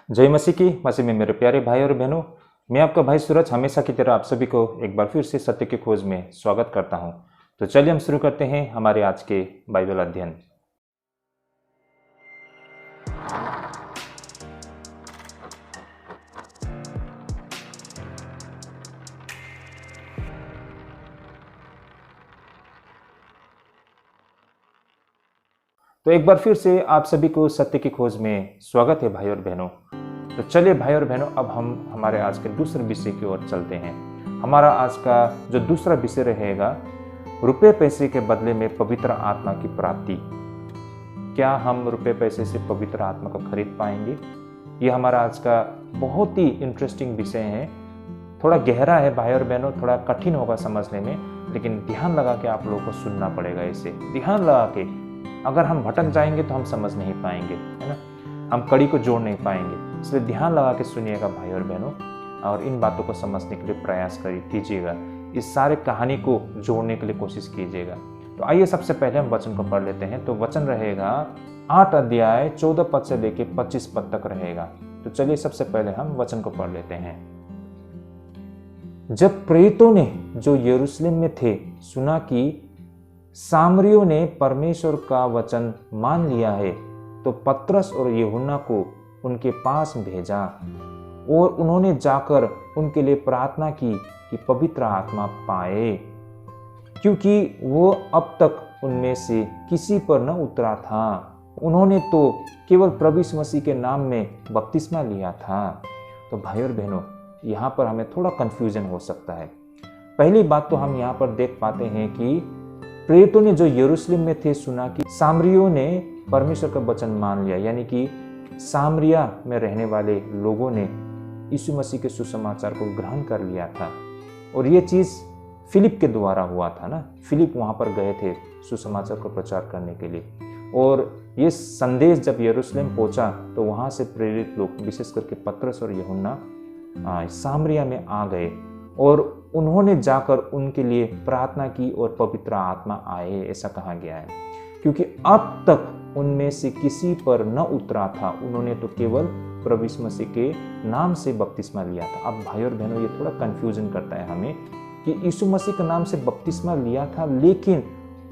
जय मसीह की। मसीह में मेरे प्यारे भाई और बहनों, मैं आपका भाई सूरज हमेशा की तरह आप सभी को एक बार फिर से सत्य की खोज में स्वागत करता हूं। तो चलिए हम शुरू करते हैं हमारे आज के बाइबल अध्ययन। तो एक बार फिर से आप सभी को सत्य की खोज में स्वागत है भाई और बहनों। तो चलिए भाई और बहनों, अब हम हमारे आज के दूसरे विषय की ओर चलते हैं। हमारा आज का जो दूसरा विषय रहेगा, रुपए पैसे के बदले में पवित्र आत्मा की प्राप्ति। क्या हम रुपए पैसे से पवित्र आत्मा को खरीद पाएंगे? ये हमारा आज का बहुत ही इंटरेस्टिंग विषय है। थोड़ा गहरा है भाई और बहनों, थोड़ा कठिन होगा समझने में, लेकिन ध्यान लगा के आप लोगों को सुनना पड़ेगा। इसे ध्यान लगा के, अगर हम भटक जाएंगे तो हम समझ नहीं पाएंगे, है ना, हम कड़ी को जोड़ नहीं पाएंगे। इसलिए ध्यान लगा के सुनिएगा भाई और बहनों, और इन बातों को समझने के लिए प्रयास कीजिएगा। इस सारे कहानी को जोड़ने के लिए कोशिश कीजिएगा। तो आइए सबसे पहले हम वचन को पढ़ लेते हैं। तो वचन रहेगा 8 अध्याय 14 पद से लेके 25 पद तक रहेगा। तो चलिए सबसे पहले हम वचन को पढ़ लेते हैं। जब प्रेरितों ने जो यरूशलेम में थे सुना कि सामरियों ने परमेश्वर का वचन मान लिया है, तो पतरस और यूहन्ना को उनके पास भेजा और उन्होंने जाकर उनके लिए प्रार्थना की कि पवित्र आत्मा पाए, क्योंकि वो अब तक उनमें से किसी पर न उतरा था। उन्होंने तो केवल प्रभु यीशु मसीह के नाम में बपतिस्मा लिया था। तो भाई और बहनों, यहाँ पर हमें थोड़ा कंफ्यूजन हो सकता है। पहली बात तो हम यहाँ पर देख पाते हैं कि प्रेरितों ने जो यरूशलेम में थे सुना कि सामरियों ने परमेश्वर का वचन मान लिया, यानी कि सामरिया में रहने वाले लोगों ने यीशु मसीह के सुसमाचार को ग्रहण कर लिया था। और ये चीज़ फिलिप के द्वारा हुआ था ना। फिलिप वहाँ पर गए थे सुसमाचार को प्रचार करने के लिए, और ये संदेश जब यरूशलेम पहुँचा तो वहाँ से प्रेरित लोग, विशेष करके पतरस और यूहन्ना, सामरिया में आ गए और उन्होंने जाकर उनके लिए प्रार्थना की और पवित्र आत्मा आए, ऐसा कहा गया है। क्योंकि अब तक उनमें से किसी पर न उतरा था, उन्होंने तो केवल प्रभु यीशु मसीह के नाम से बपतिस्मा लिया था। अब भाई और बहनों, ये थोड़ा कंफ्यूजन करता है हमें कि यीशु मसीह के नाम से बपतिस्मा लिया था, लेकिन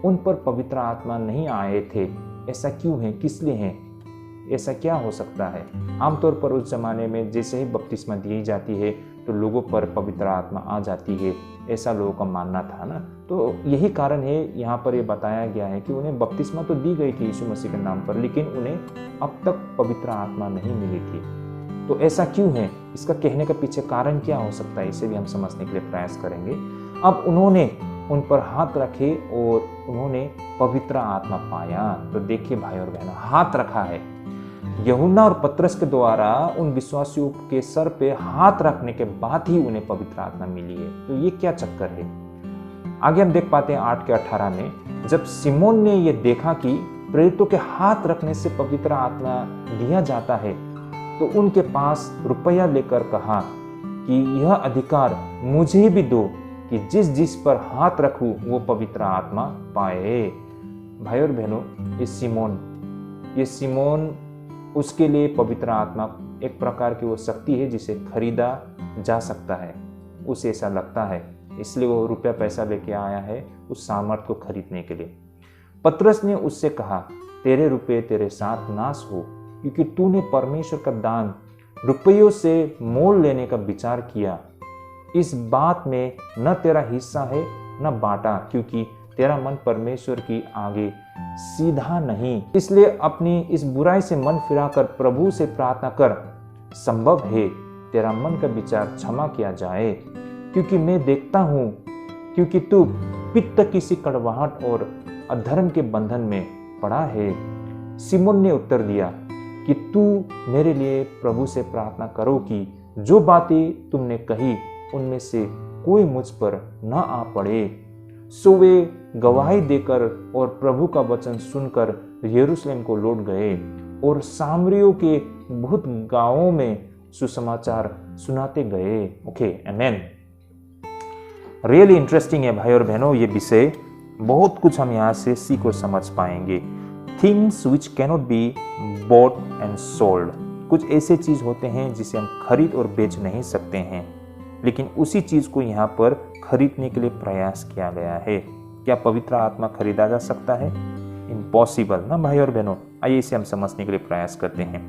उन पर पवित्र आत्मा नहीं आए थे। ऐसा क्यों है? किस लिए है? ऐसा क्या हो सकता है? आमतौर पर उस जमाने में जैसे ही बपतिस्मा दी जाती है तो लोगों पर पवित्र आत्मा आ जाती है, ऐसा लोगों का मानना था ना। तो यही कारण है, यहाँ पर ये बताया गया है कि उन्हें बपतिस्मा तो दी गई थी यीशु मसीह के नाम पर, लेकिन उन्हें अब तक पवित्र आत्मा नहीं मिली थी। तो ऐसा क्यों है? इसका कहने का पीछे कारण क्या हो सकता है, इसे भी हम समझने के लिए प्रयास करेंगे। अब उन्होंने उन पर हाथ रखे और उन्होंने पवित्र आत्मा पाया। तो देखिए भाई और बहनों, हाथ रखा है यूहन्ना और पतरस के द्वारा उन विश्वासियों के सर पे हाथ रखने के बाद ही उन्हें पवित्र आत्मा मिली है। तो ये क्या चक्कर है? आगे हम देख पाते हैं 8 के 18 में, जब सिमोन ने ये देखा कि प्रेरितों के हाथ रखने से पवित्र आत्मा दिया जाता है, तो उनके पास रुपया लेकर कहा कि यह अधिकार मुझे भी दो कि जिस जिस पर हाथ रखूं वो पवित्र आत्मा पाए। भाई और बहनों, ये सिमोन उसके लिए पवित्र आत्मा एक प्रकार की वो शक्ति है जिसे खरीदा जा सकता है। उसे ऐसा लगता है, इसलिए वो रुपया पैसा लेके आया है उस सामर्थ को खरीदने के लिए। पतरस ने उससे कहा, तेरे रुपये तेरे साथ नाश हो, क्योंकि तूने परमेश्वर का दान रुपयों से मोल लेने का विचार किया। इस बात में न तेरा हिस्सा है न बाटा, क्योंकि तेरा मन परमेश्वर की आगे सीधा नहीं। इसलिए अपनी इस बुराई से मन फिराकर प्रभु से प्रार्थना कर, संभव है तेरा मन का विचार क्षमा किया जाए, क्योंकि मैं देखता हूँ क्योंकि तू पित्त की सी कड़वाहट और अधर्म के बंधन में पड़ा है। सिमोन ने उत्तर दिया कि तू मेरे लिए प्रभु से प्रार्थना करो कि जो बातें तुमने कही उनमें से कोई मुझ पर न आ पड़े। सो वे गवाही देकर और प्रभु का वचन सुनकर यरूशलेम को लौट गए और सामरियों के बहुत गांवों में सुसमाचार सुनाते गए। ओके, आमेन। रियली इंटरेस्टिंग है भाई और बहनों ये विषय। बहुत कुछ हम यहाँ से सीख और समझ पाएंगे। Things which cannot be bought and sold. कुछ ऐसे चीज होते हैं जिसे हम खरीद और बेच नहीं सकते हैं, लेकिन उसी चीज को यहाँ पर खरीदने के लिए प्रयास किया गया है। क्या पवित्र आत्मा खरीदा जा सकता है? इम्पॉसिबल ना भाई और बहनों। आइए इसे हम समझने के लिए प्रयास करते हैं।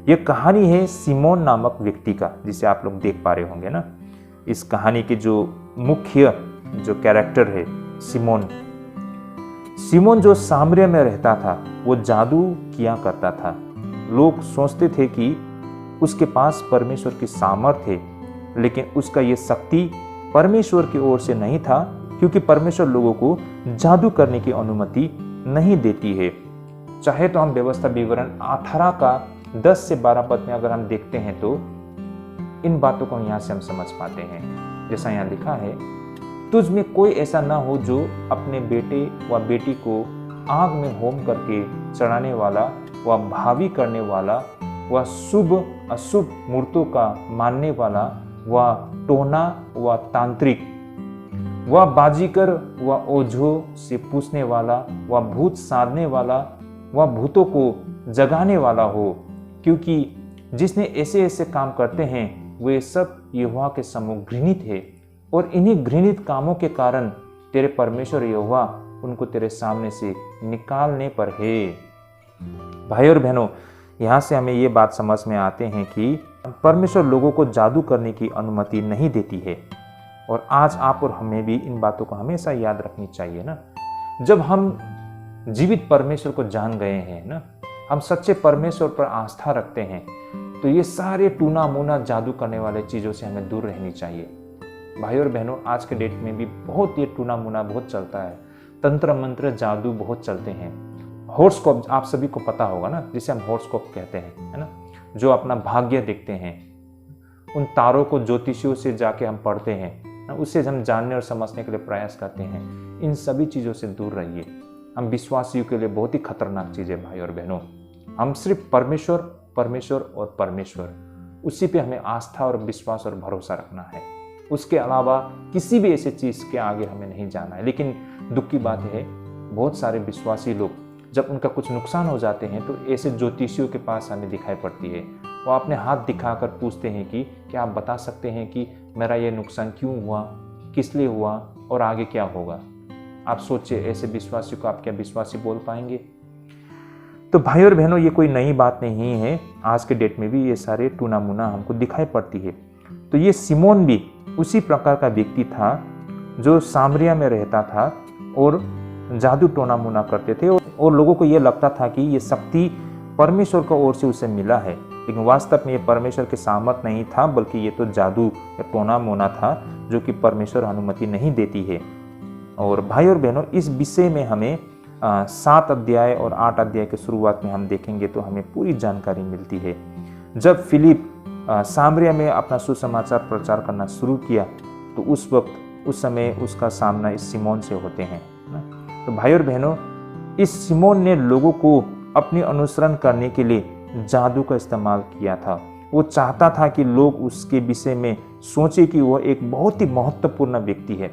यह कहानी है सिमोन नामक व्यक्ति का, जिसे आप लोग देख पा रहे होंगे ना। इस कहानी के जो मुख्य जो कैरेक्टर है सिमोन जो सामरिया में रहता था, वो जादू किया करता था। लोग सोचते थे कि उसके पास परमेश्वर की सामर्थ्य है, लेकिन उसका ये शक्ति परमेश्वर की ओर से नहीं था, क्योंकि परमेश्वर लोगों को जादू करने की अनुमति नहीं देती है। चाहे तो हम व्यवस्था विवरण 18 का 10 से 12 पद में अगर हम देखते हैं तो इन बातों को यहाँ से हम समझ पाते हैं। जैसा यहाँ लिखा है, तुझ में कोई ऐसा ना हो जो अपने बेटे व बेटी को आग में होम करके चढ़ाने वाला व भावी करने वाला व शुभ अशुभ मूर्तों का मानने वाला व टोना व तांत्रिक व बाजीगर व ओझो से पूछने वाला व भूत साधने वाला व भूतों को जगाने वाला हो, क्योंकि जिसने ऐसे ऐसे काम करते हैं वे सब यहोवा के सम्मुख घृणित है, और इन्हीं घृणित कामों के कारण तेरे परमेश्वर यहोवा उनको तेरे सामने से निकालने पर है। भाई और बहनों, यहाँ से हमें ये बात समझ में आते हैं कि परमेश्वर लोगों को जादू करने की अनुमति नहीं देती है, और आज आप और हमें भी इन बातों को हमेशा याद रखनी चाहिए ना। जब हम जीवित परमेश्वर को जान गए हैं ना, हम सच्चे परमेश्वर पर आस्था रखते हैं, तो ये सारे टूना मुना जादू करने वाले चीज़ों से हमें दूर रहनी चाहिए। भाई और बहनों, आज के डेट में भी बहुत ये टूना मुना बहुत चलता है, तंत्र मंत्र जादू बहुत चलते हैं। हॉरोस्कोप आप सभी को पता होगा ना, जिसे हम हॉरोस्कोप कहते हैं, है ना, जो अपना भाग्य देखते हैं। उन तारों को ज्योतिषियों से जाके हम पढ़ते हैं, उससे हम जानने और समझने के लिए प्रयास करते हैं। इन सभी चीज़ों से दूर रहिए। हम विश्वासियों के लिए बहुत ही खतरनाक चीज़ है भाई और बहनों। हम सिर्फ परमेश्वर परमेश्वर और परमेश्वर, उसी पे हमें आस्था और विश्वास और भरोसा रखना है। उसके अलावा किसी भी ऐसे चीज़ के आगे हमें नहीं जाना है। लेकिन दुख की बात है, बहुत सारे विश्वासी लोग जब उनका कुछ नुकसान हो जाते हैं तो ऐसे ज्योतिषियों के पास हमें दिखाई पड़ती है। वो अपने हाथ दिखाकर पूछते हैं कि क्या आप बता सकते हैं कि मेरा ये नुकसान क्यों हुआ, किस लिए हुआ और आगे क्या होगा। आप सोचिए, ऐसे विश्वासी को आप क्या विश्वासी बोल पाएंगे? तो भाई और बहनों, ये कोई नई बात नहीं है। आज के डेट में भी ये सारे टूना मुना हमको दिखाई पड़ती है। तो ये सिमोन भी उसी प्रकार का व्यक्ति था जो सामरिया में रहता था और जादू टोना मुना करते थे, और लोगों को ये लगता था कि ये शक्ति परमेश्वर की ओर से उसे मिला है, लेकिन वास्तव में ये परमेश्वर के सामर्थ नहीं था, बल्कि ये तो जादू या टोना मोना था जो कि परमेश्वर अनुमति नहीं देती है। और भाई और बहनों, इस विषय में हमें 7 अध्याय और 8 अध्याय के शुरुआत में हम देखेंगे तो हमें पूरी जानकारी मिलती है। जब फिलिप सामरिया में अपना सुसमाचार प्रचार करना शुरू किया तो उस समय उसका सामना इस सिमोन से होते हैं ना। तो भाई और बहनों, इस सिमोन ने लोगों को अपनी अनुसरण करने के लिए जादू का इस्तेमाल किया था। वो चाहता था कि लोग उसके विषय में सोचे कि वह एक बहुत ही महत्वपूर्ण व्यक्ति है।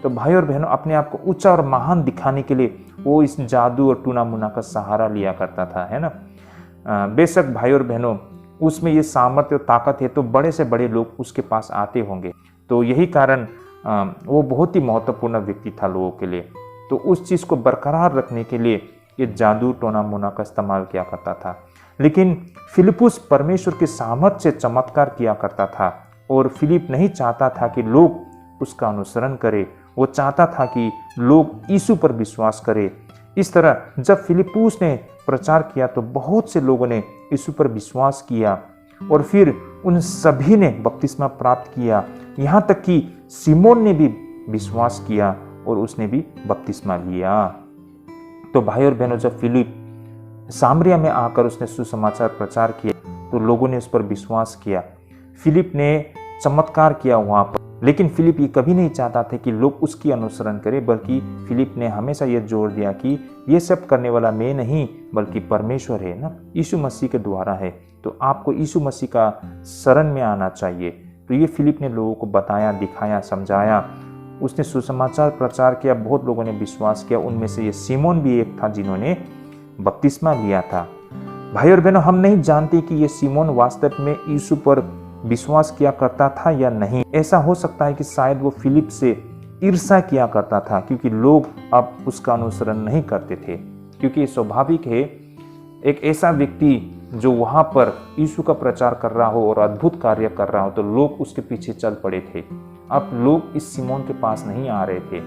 तो भाई और बहनों, अपने आप को ऊंचा और महान दिखाने के लिए वो इस जादू और टूना मुना का सहारा लिया करता था, है ना। बेशक भाई और बहनों, उसमें ये सामर्थ्य और ताकत है तो बड़े से बड़े लोग उसके पास आते होंगे। तो यही कारण वो बहुत ही महत्वपूर्ण व्यक्ति था लोगों के लिए। तो उस चीज़ को बरकरार रखने के लिए ये जादू टोना मुना का इस्तेमाल किया करता था। लेकिन फिलिपुस परमेश्वर के सामर्थ्य से चमत्कार किया करता था, और फिलिप नहीं चाहता था कि लोग उसका अनुसरण करें। वो चाहता था कि लोग यीशु पर विश्वास करें। इस तरह जब फिलिपुस ने प्रचार किया तो बहुत से लोगों ने यीशु पर विश्वास किया, और फिर उन सभी ने बपतिस्मा प्राप्त किया। यहाँ तक कि सिमोन ने भी विश्वास किया और उसने भी बपतिस्मा लिया। तो भाई और बहनों, जब फिलिप सामरिया में आकर उसने सुसमाचार प्रचार किया तो लोगों ने उस पर विश्वास किया। फिलिप ने चमत्कार किया वहाँ पर, लेकिन फिलिप ये कभी नहीं चाहता था कि लोग उसकी अनुसरण करें, बल्कि फिलिप ने हमेशा ये जोर दिया कि ये सब करने वाला मैं नहीं बल्कि परमेश्वर है ना, यीशु मसीह के द्वारा है। तो आपको यीशु मसीह का शरण में आना चाहिए। तो ये फिलिप ने लोगों को बताया, दिखाया, समझाया। उसने सुसमाचार प्रचार किया, बहुत लोगों ने विश्वास किया। उनमें से ये सिमोन भी एक था जिन्होंने बपतिस्मा लिया था। भाई और बहनों, हम नहीं जानते कि ये सिमोन वास्तव में यीशु पर विश्वास किया करता था या नहीं। ऐसा हो सकता है कि शायद वो फिलिप से ईर्ष्या किया करता था, क्योंकि लोग अब उसका अनुसरण नहीं करते थे। क्योंकि स्वाभाविक है, एक ऐसा व्यक्ति जो वहां पर यीशु का प्रचार कर रहा हो और अद्भुत कार्य कर रहा हो, तो लोग उसके पीछे चल पड़े थे। अब लोग इस सिमोन के पास नहीं आ रहे थे,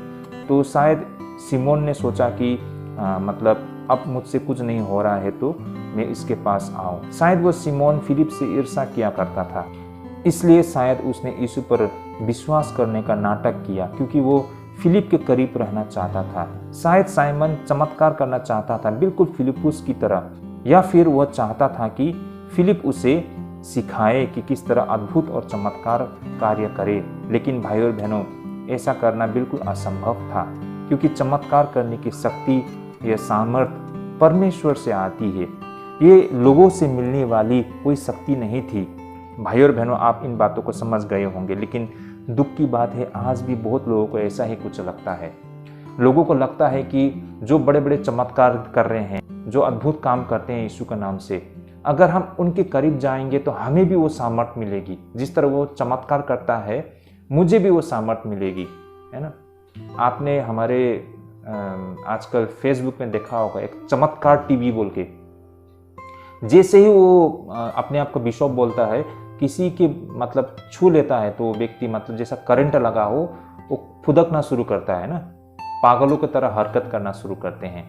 तो शायद सिमोन ने सोचा कि मतलब अब मुझसे कुछ नहीं हो रहा है तो मैं इसके पास आऊं। शायद वो सिमोन फिलिप से ईर्ष्या किया करता था, इसलिए शायद उसने यीशु पर विश्वास करने का नाटक किया, क्योंकि वो फिलिप के करीब रहना चाहता था। शायद साइमन चमत्कार करना चाहता था, बिल्कुल फिलिपुस की तरह, या फिर वह चाहता था कि फिलिप उसे सिखाए कि किस तरह अद्भुत और चमत्कार कार्य करे। लेकिन भाई और बहनों, ऐसा करना बिल्कुल असंभव था, क्योंकि चमत्कार करने की शक्ति या सामर्थ्य परमेश्वर से आती है। ये लोगों से मिलने वाली कोई शक्ति नहीं थी। भाई और बहनों, आप इन बातों को समझ गए होंगे, लेकिन दुख की बात है, आज भी बहुत लोगों को ऐसा ही कुछ लगता है। लोगों को लगता है कि जो बड़े बड़े चमत्कार कर रहे हैं, जो अद्भुत काम करते हैं यीशु के नाम से, अगर हम उनके करीब जाएंगे तो हमें भी वो सामर्थ्य मिलेगी। जिस तरह वो चमत्कार करता है, मुझे भी वो सामर्थ्य मिलेगी, है ना। आपने हमारे आजकल फेसबुक में देखा होगा एक चमत्कार टीवी बोल के। जैसे ही वो अपने आप को बिशप बोलता है, किसी के मतलब छू लेता है तो व्यक्ति मतलब जैसा करंट लगा हो, वो फुदकना शुरू करता है ना, पागलों की तरह हरकत करना शुरू करते हैं।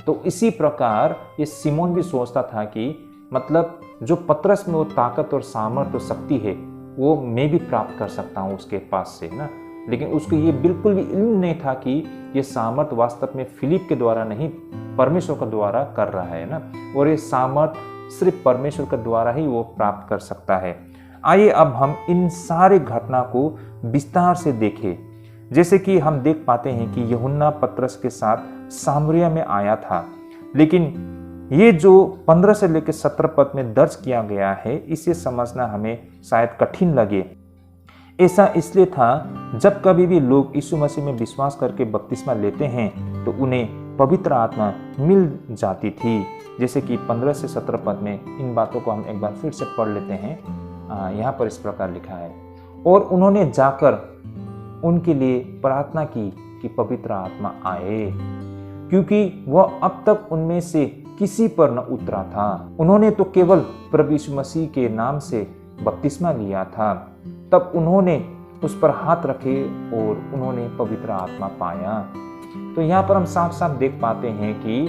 तो इसी प्रकार ये सिमोन भी सोचता था कि मतलब जो पतरस में वो ताकत और सामर्थ्य और शक्ति है, वो मैं भी प्राप्त कर सकता हूँ उसके पास से, ना। लेकिन उसको ये बिल्कुल भी इल्म नहीं था कि ये सामर्थ्य वास्तव में फिलिप के द्वारा नहीं, परमेश्वर के द्वारा कर रहा है ना, और ये सामर्थ्य सिर्फ परमेश्वर के द्वारा ही वो प्राप्त कर सकता है। आइए अब हम इन सारे घटना को विस्तार से देखें। जैसे कि हम देख पाते हैं कि यूहन्ना पतरस के साथ सामरिया में आया था, लेकिन ये जो 15 से लेकर 17 पद में दर्ज किया गया है, इसे समझना हमें शायद कठिन लगे। ऐसा इसलिए था, जब कभी भी लोग यीशु मसीह में विश्वास करके बपतिस्मा लेते हैं तो उन्हें पवित्र आत्मा मिल जाती थी। जैसे कि 15 से 17 पद में इन बातों को हम एक बार फिर से पढ़ लेते हैं। यहाँ पर इस प्रकार लिखा है, और उन्होंने जाकर उनके लिए प्रार्थना की कि पवित्र आत्मा आए, क्योंकि वह अब तक उनमें से किसी पर न उतरा था। उन्होंने तो केवल प्रभु यीशु मसीह के नाम से बपतिस्मा लिया था। तब उन्होंने उस पर हाथ रखे और उन्होंने पवित्र आत्मा पाया। तो यहाँ पर हम साफ साफ देख पाते हैं कि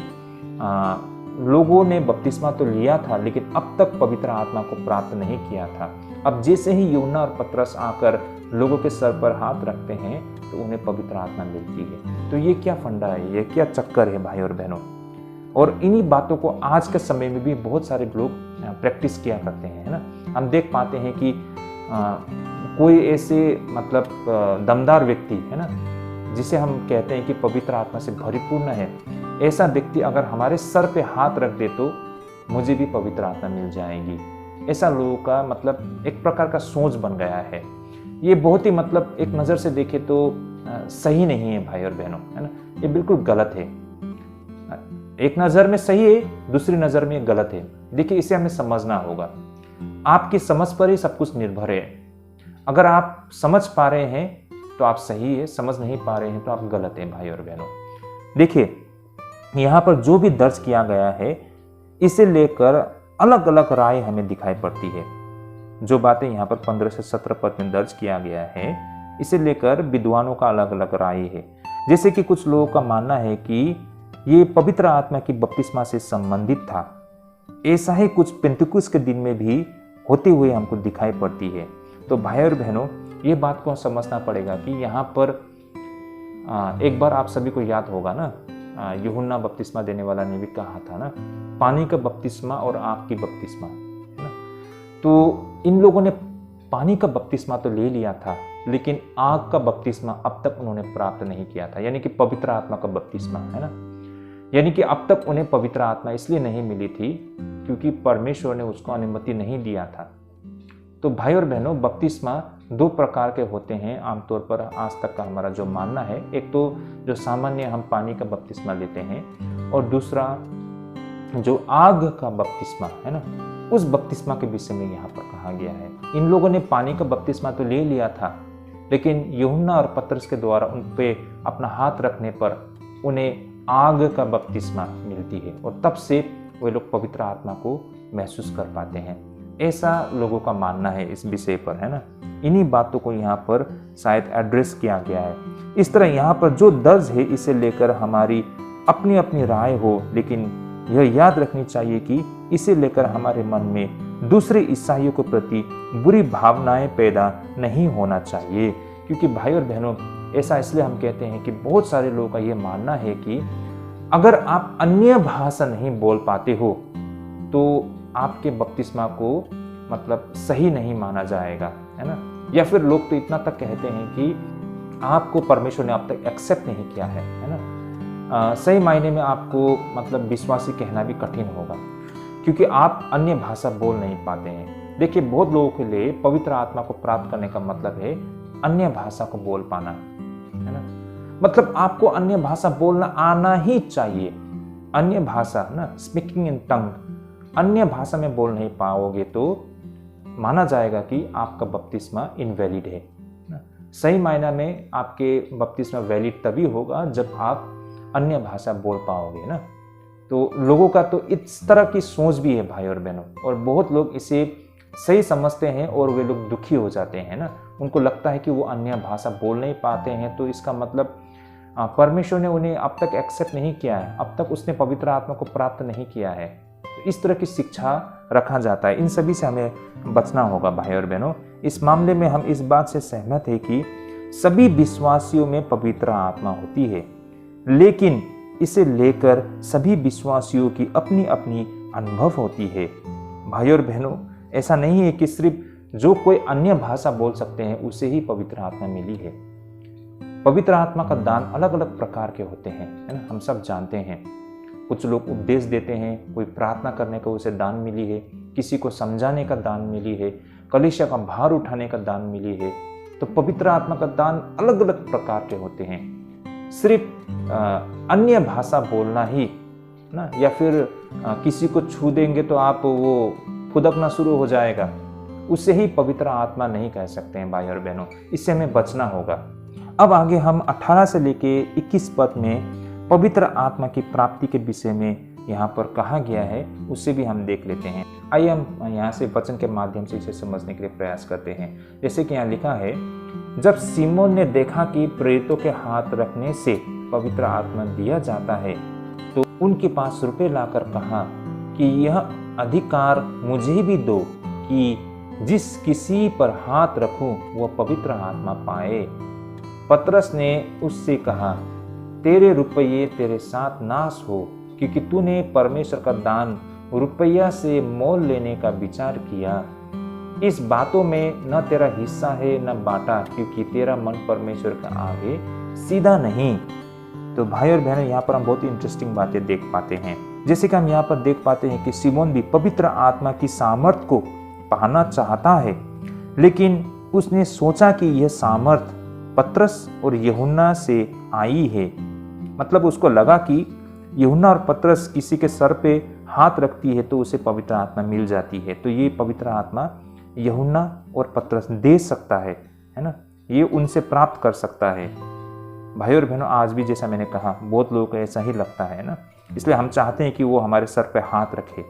लोगों ने बपतिस्मा तो लिया था, लेकिन अब तक पवित्र आत्मा को प्राप्त नहीं किया था। अब जैसे ही यूहन्ना और पतरस आकर लोगों के सर पर हाथ रखते हैं तो उन्हें पवित्र आत्मा मिलती है। तो ये क्या फंडा है, ये क्या चक्कर है भाई और बहनों। और इन्हीं बातों को आज के समय में भी बहुत सारे लोग प्रैक्टिस किया करते हैं, है ना। हम देख पाते हैं कि कोई ऐसे मतलब दमदार व्यक्ति है ना, जिसे हम कहते हैं कि पवित्र आत्मा से भरिपूर्ण है, ऐसा व्यक्ति अगर हमारे सर पे हाथ रख दे तो मुझे भी पवित्र आत्मा मिल जाएगी। ऐसा लोगों का मतलब एक प्रकार का सोच बन गया है। ये बहुत ही मतलब एक नज़र से देखे तो सही नहीं है भाई और बहनों, है ना। ये बिल्कुल गलत है। एक नज़र में सही है, दूसरी नज़र में गलत है। देखिए, इसे हमें समझना होगा। आपकी समझ पर ही सब कुछ निर्भर है। अगर आप समझ पा रहे हैं तो आप सही है, समझ नहीं पा रहे हैं तो आप गलत हैं भाई और बहनों। देखिए, यहाँ पर जो भी दर्ज किया गया है, इसे लेकर अलग अलग राय हमें दिखाई पड़ती है। जो बातें यहाँ पर 15 से 17 पद में दर्ज किया गया है, इसे लेकर विद्वानों का अलग अलग राय है। जैसे कि कुछ लोगों का मानना है कि ये पवित्र आत्मा की बपतिस्मा से संबंधित था। ऐसा ही कुछ पेंतिकुस्त के दिन में भी होते हुए हमको दिखाई पड़ती है। तो भाई और बहनों, ये बात को समझना पड़ेगा कि यहाँ पर एक बार आप सभी को याद होगा ना, यूहन्ना बपतिस्मा देने वाला ने भी कहा था ना, पानी का बपतिस्मा और आग की बपतिस्मा, है ना। तो इन लोगों ने पानी का बपतिस्मा तो ले लिया था, लेकिन आग का बपतिस्मा अब तक उन्होंने प्राप्त नहीं किया था, यानी कि पवित्र आत्मा का बपतिस्मा, है ना। यानी कि अब तक उन्हें पवित्र आत्मा इसलिए नहीं मिली थी क्योंकि परमेश्वर ने उसको अनुमति नहीं दिया था। तो भाई और बहनों, बपतिस्मा दो प्रकार के होते हैं आमतौर पर आज तक का हमारा जो मानना है। एक तो जो सामान्य हम पानी का बपतिस्मा लेते हैं, और दूसरा जो आग का बपतिस्मा है ना, उस बपतिस्मा के विषय में यहाँ पर कहा गया है। इन लोगों ने पानी का बपतिस्मा तो ले लिया था, लेकिन यूहन्ना और पतरस के द्वारा उन पे अपना हाथ रखने पर उन्हें आग का बपतिस्मा मिलती है और तब से वे लोग पवित्र आत्मा को महसूस कर पाते हैं। ऐसा लोगों का मानना है इस विषय पर, है ना। इन्हीं बातों को यहाँ पर शायद एड्रेस किया गया है। इस तरह यहाँ पर जो दर्ज है इसे लेकर हमारी अपनी अपनी राय हो, लेकिन यह याद रखनी चाहिए कि इसे लेकर हमारे मन में दूसरे ईसाइयों के प्रति बुरी भावनाएं पैदा नहीं होना चाहिए। क्योंकि भाई और बहनों, ऐसा इसलिए हम कहते हैं कि बहुत सारे लोगों का यह मानना है कि अगर आप अन्य भाषा नहीं बोल पाते हो तो आपके बपतिस्मा को मतलब सही नहीं माना जाएगा, है ना। या फिर लोग तो इतना तक कहते हैं कि आपको परमेश्वर ने अब तक एक्सेप्ट नहीं किया है ना। सही मायने में आपको मतलब विश्वासी कहना भी कठिन होगा, क्योंकि आप अन्य भाषा बोल नहीं पाते हैं। देखिए, बहुत लोगों के लिए पवित्र आत्मा को प्राप्त करने का मतलब है अन्य भाषा को बोल पाना, है ना। मतलब आपको अन्य भाषा बोलना आना ही चाहिए। अन्य भाषा ना, स्पीकिंग इन टंग, अन्य भाषा में बोल नहीं पाओगे तो माना जाएगा कि आपका बपतिस्मा इनवैलिड है ना। सही मायना में आपके बपतिस्मा वैलिड तभी होगा जब आप अन्य भाषा बोल पाओगे ना। तो लोगों का तो इस तरह की सोच भी है भाई और बहनों, और बहुत लोग इसे सही समझते हैं और वे लोग दुखी हो जाते हैं ना। उनको लगता है कि वो अन्य भाषा बोल नहीं पाते हैं तो इसका मतलब परमेश्वर ने उन्हें अब तक एक्सेप्ट नहीं किया है, अब तक उसने पवित्र आत्मा को प्राप्त नहीं किया है। तो इस तरह की शिक्षा रखा जाता है। इन सभी से हमें बचना होगा भाई और बहनों। इस मामले में हम इस बात से सहमत हैं कि सभी विश्वासियों में पवित्र आत्मा होती है, लेकिन इसे लेकर सभी विश्वासियों की अपनी अपनी अनुभव होती है। भाई और बहनों, ऐसा नहीं है कि सिर्फ जो कोई अन्य भाषा बोल सकते हैं उसे ही पवित्र आत्मा मिली है। पवित्र आत्मा का दान अलग अलग प्रकार के होते हैं, है ना। हम सब जानते हैं, कुछ लोग उपदेश देते हैं, कोई प्रार्थना करने का उसे दान मिली है, किसी को समझाने का दान मिली है, कलीसिया का भार उठाने का दान मिली है। तो पवित्र आत्मा का दान अलग अलग प्रकार के होते हैं। सिर्फ अन्य भाषा बोलना ही ना, या फिर किसी को छू देंगे तो आप वो फुदकना शुरू हो जाएगा, उसे ही पवित्र आत्मा नहीं कह सकते हैं भाई और बहनों। इससे हमें बचना होगा। अब आगे हम 18 से लेके 21 पद में पवित्र आत्मा की प्राप्ति के विषय में यहाँ पर कहा गया है, उससे भी हम देख लेते हैं। आइए हम यहाँ से वचन के माध्यम से इसे समझने के लिए प्रयास करते हैं। जैसे कि यहाँ लिखा है, जब सीमोन ने देखा कि प्रेरितों के हाथ रखने से पवित्र आत्मा दिया जाता है तो उनके पास रुपए लाकर कहा कि यह अधिकार मुझे भी दो कि जिस किसी पर हाथ रखूं वह पवित्र आत्मा पाए। पतरस ने उससे कहा, तेरे रुपये तेरे साथ नाश हो, क्योंकि तूने परमेश्वर का दान रुपया से मोल लेने का विचार किया। इस बातों में न तेरा हिस्सा है न बाटा, क्योंकि तेरा मन परमेश्वर के आगे सीधा नहीं। तो भाई और बहनों, यहाँ पर हम बहुत ही इंटरेस्टिंग बातें देख पाते हैं। जैसे कि हम यहाँ पर देख पाते हैं कि सीमोन भी पवित्र आत्मा की सामर्थ को पाना चाहता है, लेकिन उसने सोचा कि यह सामर्थ पतरस और यूहन्ना से आई है। मतलब उसको लगा कि यूहन्ना और पतरस किसी के सर पे हाथ रखती है तो उसे पवित्र आत्मा मिल जाती है। तो ये पवित्र आत्मा यूहन्ना और पतरस दे सकता है ना, ये उनसे प्राप्त कर सकता है। भाई और बहनों, आज भी जैसा मैंने कहा, बहुत लोगों को ऐसा ही लगता है ना, इसलिए हम चाहते हैं कि वो हमारे सर पे हाथ रखे,